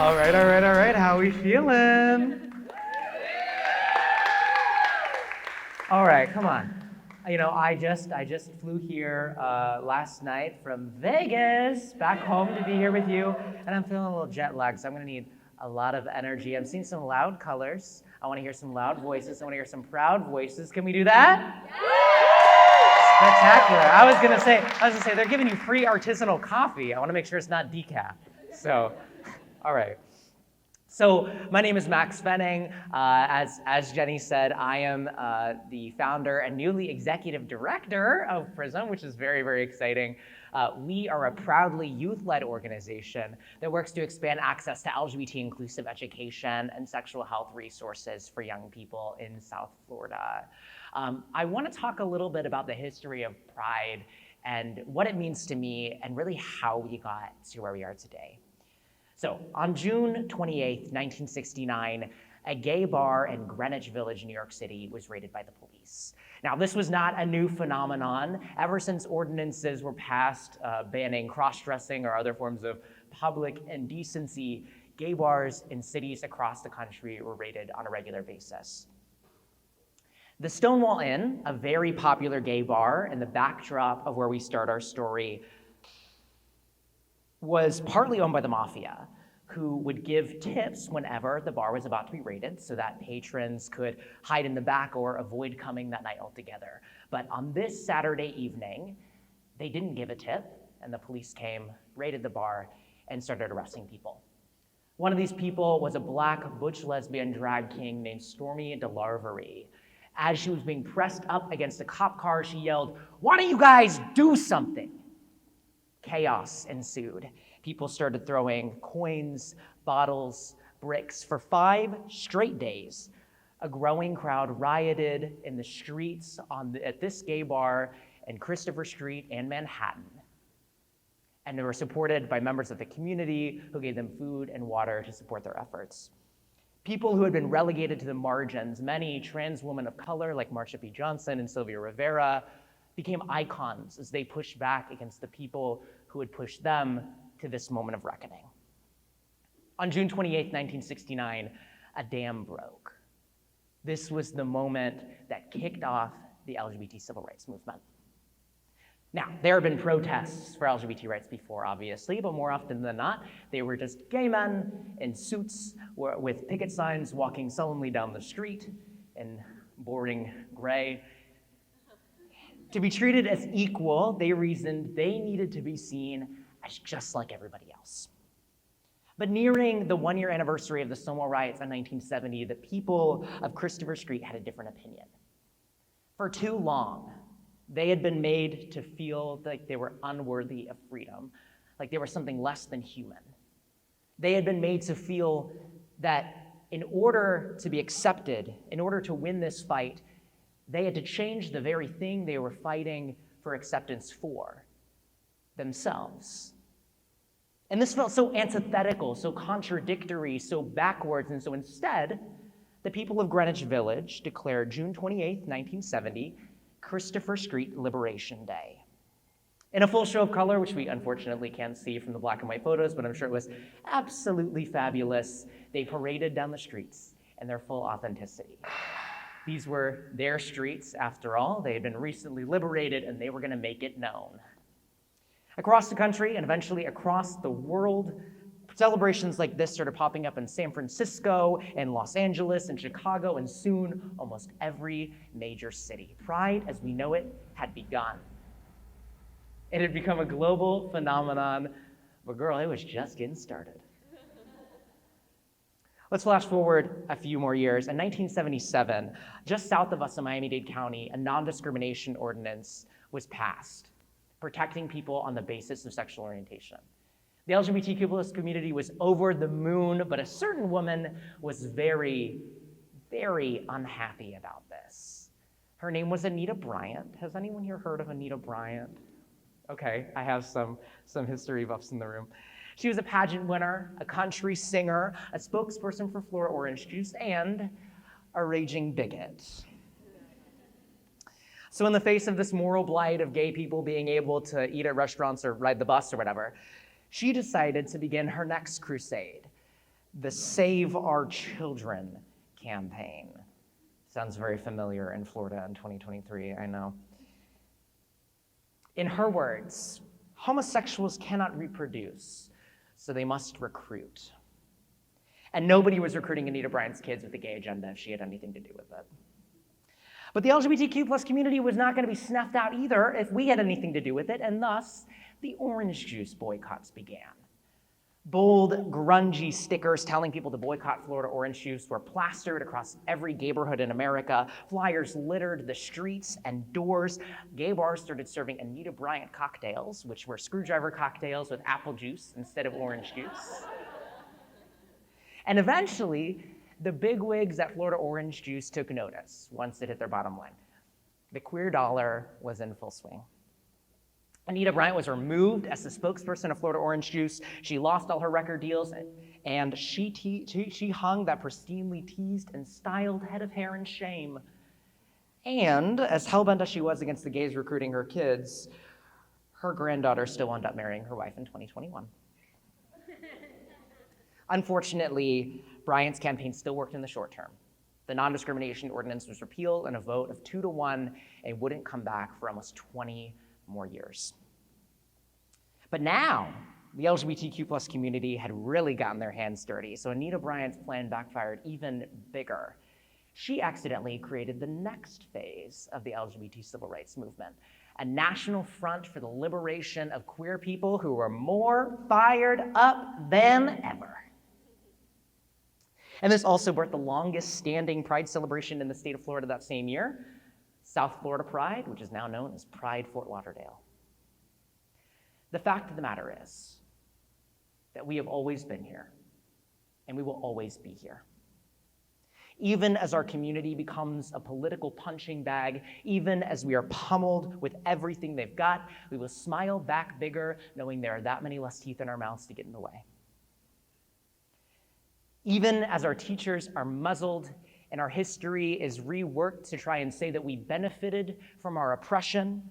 All right. How we feeling? All right, come on. I just flew here last night from Vegas, back home to be here with you, and I'm feeling a little jet lagged, so I'm gonna need a lot of energy. I'm seeing some loud colors. I wanna hear some loud voices. I wanna hear some proud voices. Can we do that? Spectacular. I was gonna say, they're giving you free artisanal coffee. I wanna make sure it's not decaf. So, all right. So my name is Maxx Fenning. As Jenny said, I am the founder and newly executive director of PRISM, which is very, very exciting. We are a proudly youth-led organization that works to expand access to LGBT inclusive education and sexual health resources for young people in South Florida. I want to talk a little bit about the history of Pride and what it means to me and really how we got to where we are today. So on June 28th, 1969, a gay bar in Greenwich Village, New York City was raided by the police. Now, this was not a new phenomenon. Ever since ordinances were passed banning cross-dressing or other forms of public indecency, gay bars in cities across the country were raided on a regular basis. The Stonewall Inn, a very popular gay bar in the backdrop of where we start our story, was partly owned by the mafia, who would give tips whenever the bar was about to be raided so that patrons could hide in the back or avoid coming that night altogether. But on this Saturday evening, they didn't give a tip, and the police came, raided the bar, and started arresting people. One of these people was a black butch lesbian drag king named Stormy DeLarvery. As she was being pressed up against a cop car, she yelled, "Why don't you guys do something?" Chaos ensued. People started throwing coins, bottles, bricks. For 5 straight days, a growing crowd rioted in the streets at this gay bar in Christopher Street and Manhattan. And they were supported by members of the community who gave them food and water to support their efforts. People who had been relegated to the margins, many trans women of color like Marsha P. Johnson and Sylvia Rivera, became icons as they pushed back against the people who had pushed them to this moment of reckoning. On June 28, 1969, a dam broke. This was the moment that kicked off the LGBT civil rights movement. Now, there have been protests for LGBT rights before, obviously, but more often than not, they were just gay men in suits with picket signs walking sullenly down the street in boring gray. To be treated as equal, they reasoned they needed to be seen as just like everybody else. But nearing the 1-year anniversary of the Stonewall riots in 1970, the people of Christopher Street had a different opinion. For too long, they had been made to feel like they were unworthy of freedom, like they were something less than human. They had been made to feel that in order to be accepted, in order to win this fight, they had to change the very thing they were fighting for acceptance for, themselves. And this felt so antithetical, so contradictory, so backwards, and so instead, the people of Greenwich Village declared June 28, 1970, Christopher Street Liberation Day. In a full show of color, which we unfortunately can't see from the black and white photos, but I'm sure it was absolutely fabulous, they paraded down the streets in their full authenticity. These were their streets, after all. They had been recently liberated, and they were going to make it known. Across the country, and eventually across the world, celebrations like this started popping up in San Francisco, and Los Angeles, and Chicago, and soon almost every major city. Pride, as we know it, had begun. It had become a global phenomenon, but girl, it was just getting started. Let's flash forward a few more years. In 1977, just south of us in Miami-Dade County, a non-discrimination ordinance was passed, protecting people on the basis of sexual orientation. The LGBTQ+ community was over the moon, but a certain woman was very, very unhappy about this. Her name was Anita Bryant. Has anyone here heard of Anita Bryant? Okay, I have some history buffs in the room. She was a pageant winner, a country singer, a spokesperson for Flora Orange Juice, and a raging bigot. So in the face of this moral blight of gay people being able to eat at restaurants or ride the bus or whatever, she decided to begin her next crusade, the Save Our Children campaign. Sounds very familiar in Florida in 2023, I know. In her words, homosexuals cannot reproduce, so they must recruit. And nobody was recruiting Anita Bryant's kids with the gay agenda if she had anything to do with it. But the LGBTQ plus community was not going to be snuffed out either if we had anything to do with it, and thus the orange juice boycotts began. Bold, grungy stickers telling people to boycott Florida orange juice were plastered across every neighborhood in America. Flyers littered the streets and doors. Gay bars started serving Anita Bryant cocktails, which were screwdriver cocktails with apple juice instead of orange juice. And eventually, the bigwigs at Florida orange juice took notice once it hit their bottom line. The queer dollar was in full swing. Anita Bryant was removed as the spokesperson of Florida orange juice. She lost all her record deals, and she hung that pristinely teased and styled head of hair in shame. And as hellbent as she was against the gays recruiting her kids, her granddaughter still wound up marrying her wife in 2021. Unfortunately, Bryant's campaign still worked in the short term. The non-discrimination ordinance was repealed in a vote of 2-1 and wouldn't come back for almost 20 more years. But now, the LGBTQ plus community had really gotten their hands dirty, so Anita Bryant's plan backfired even bigger. She accidentally created the next phase of the LGBT civil rights movement, a national front for the liberation of queer people who were more fired up than ever. And this also birthed the longest standing Pride celebration in the state of Florida that same year, South Florida Pride, which is now known as Pride Fort Lauderdale. The fact of the matter is that we have always been here, and we will always be here. Even as our community becomes a political punching bag, even as we are pummeled with everything they've got, we will smile back bigger, knowing there are that many less teeth in our mouths to get in the way. Even as our teachers are muzzled and our history is reworked to try and say that we benefited from our oppression,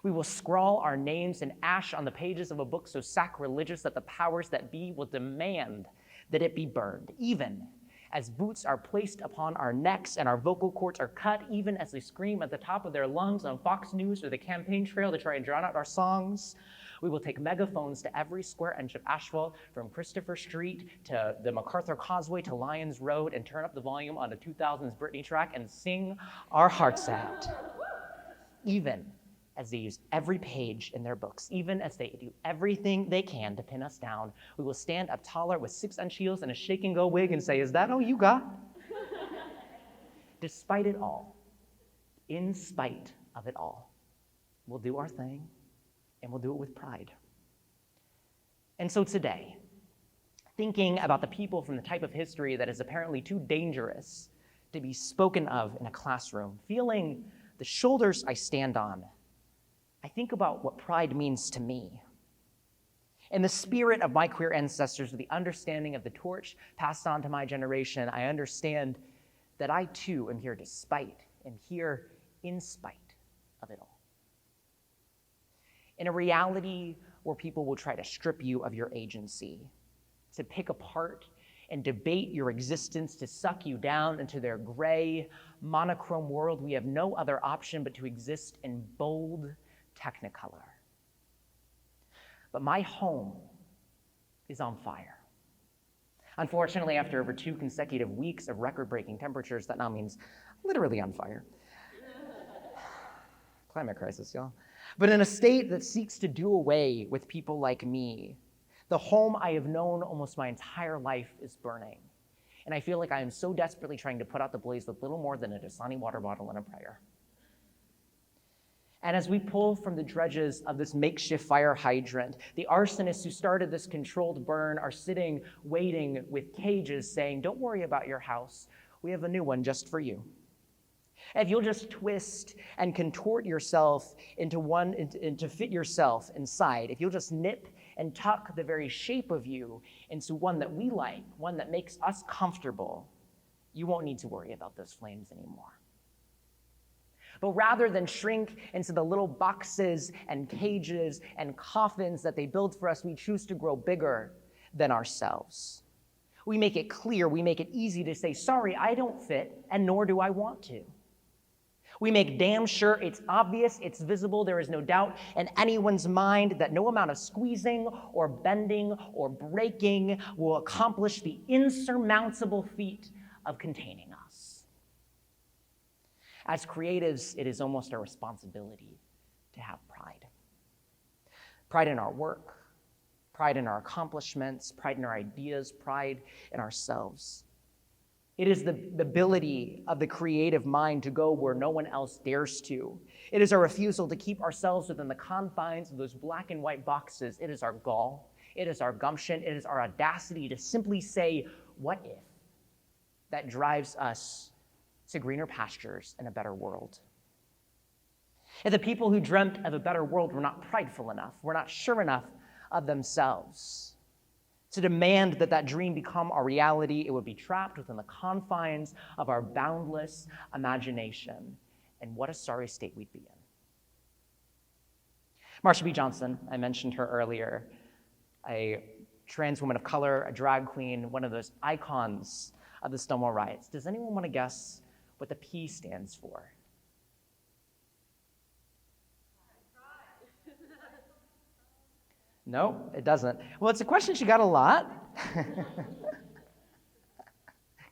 we will scrawl our names in ash on the pages of a book so sacrilegious that the powers that be will demand that it be burned, even as boots are placed upon our necks and our vocal cords are cut, even as they scream at the top of their lungs on Fox News or the campaign trail to try and drown out our songs. We will take megaphones to every square inch of asphalt from Christopher Street to the MacArthur Causeway to Lyons Road and turn up the volume on the 2000s Britney track and sing our hearts out. Even as they use every page in their books, even as they do everything they can to pin us down, we will stand up taller with 6-inch heels and a shake-and-go wig and say, "Is that all you got?" Despite it all, in spite of it all, we'll do our thing, and we'll do it with pride. And so today, thinking about the people from the type of history that is apparently too dangerous to be spoken of in a classroom, feeling the shoulders I stand on, I think about what pride means to me. In the spirit of my queer ancestors, with the understanding of the torch passed on to my generation, I understand that I too am here despite and here in spite of it all. In a reality where people will try to strip you of your agency, to pick apart and debate your existence, to suck you down into their gray, monochrome world, we have no other option but to exist in bold technicolor. But my home is on fire. Unfortunately, after over 2 consecutive weeks of record-breaking temperatures, that now means literally on fire. Climate crisis, y'all. But in a state that seeks to do away with people like me, the home I have known almost my entire life is burning. And I feel like I am so desperately trying to put out the blaze with little more than a Dasani water bottle and a prayer. And as we pull from the dredges of this makeshift fire hydrant, the arsonists who started this controlled burn are sitting, waiting with cages saying, "Don't worry about your house. We have a new one just for you. If you'll just twist and contort yourself into fit yourself inside, if you'll just nip and tuck the very shape of you into one that we like, one that makes us comfortable, you won't need to worry about those flames anymore." But rather than shrink into the little boxes and cages and coffins that they build for us, we choose to grow bigger than ourselves. We make it clear, we make it easy to say, sorry, I don't fit, and nor do I want to. We make damn sure it's obvious, it's visible, there is no doubt in anyone's mind that no amount of squeezing or bending or breaking will accomplish the insurmountable feat of containing us. As creatives, it is almost our responsibility to have pride. Pride in our work, pride in our accomplishments, pride in our ideas, pride in ourselves. It is the ability of the creative mind to go where no one else dares to. It is our refusal to keep ourselves within the confines of those black and white boxes. It is our gall. It is our gumption. It is our audacity to simply say, what if? That drives us to greener pastures and a better world. If the people who dreamt of a better world were not prideful enough, were not sure enough of themselves, to demand that that dream become our reality, it would be trapped within the confines of our boundless imagination. And what a sorry state we'd be in. Marsha P. Johnson, I mentioned her earlier, a trans woman of color, a drag queen, one of those icons of the Stonewall riots. Does anyone want to guess what the P stands for? No, it doesn't. Well, it's a question she got a lot.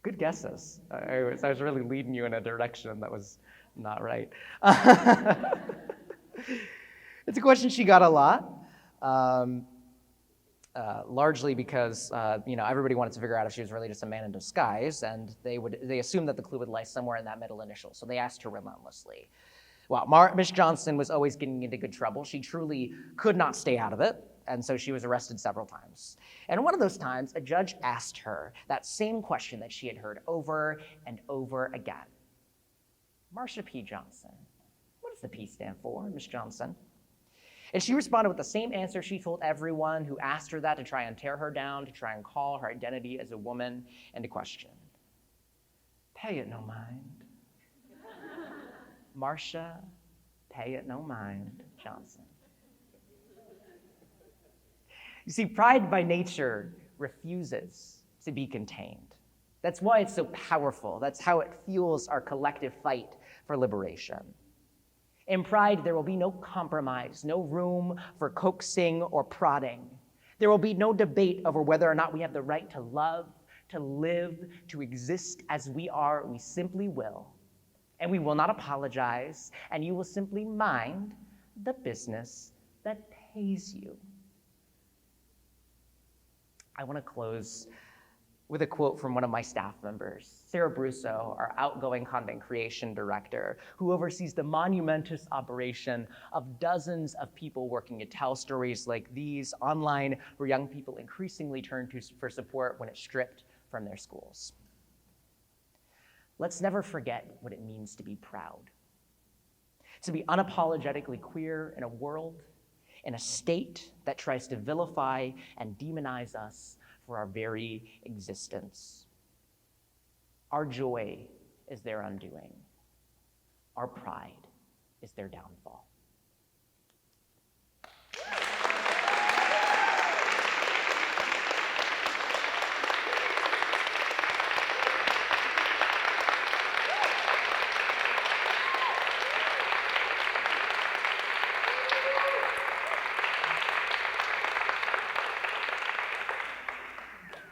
Good guesses. I was really leading you in a direction that was not right. It's a question she got a lot, largely because everybody wanted to figure out if she was really just a man in disguise, and they assumed that the clue would lie somewhere in that middle initial, so they asked her relentlessly. Well, Miss Johnson was always getting into good trouble. She truly could not stay out of it, and so she was arrested several times. And one of those times, a judge asked her that same question that she had heard over and over again. Marsha P. Johnson, what does the P stand for, Miss Johnson? And she responded with the same answer she told everyone who asked her that to try and tear her down, to try and call her identity as a woman into question. Pay it no mind. Marsha, pay it no mind, Johnson. You see, pride by nature refuses to be contained. That's why it's so powerful. That's how it fuels our collective fight for liberation. In pride, there will be no compromise, no room for coaxing or prodding. There will be no debate over whether or not we have the right to love, to live, to exist as we are. We simply will. And we will not apologize, and you will simply mind the business that pays you. I want to close with a quote from one of my staff members, Sarah Brusso, our outgoing content creation director, who oversees the monumentous operation of dozens of people working to tell stories like these online, where young people increasingly turn to for support when it's stripped from their schools. Let's never forget what it means to be proud, to be unapologetically queer in a world, in a state that tries to vilify and demonize us for our very existence. Our joy is their undoing. Our pride is their downfall.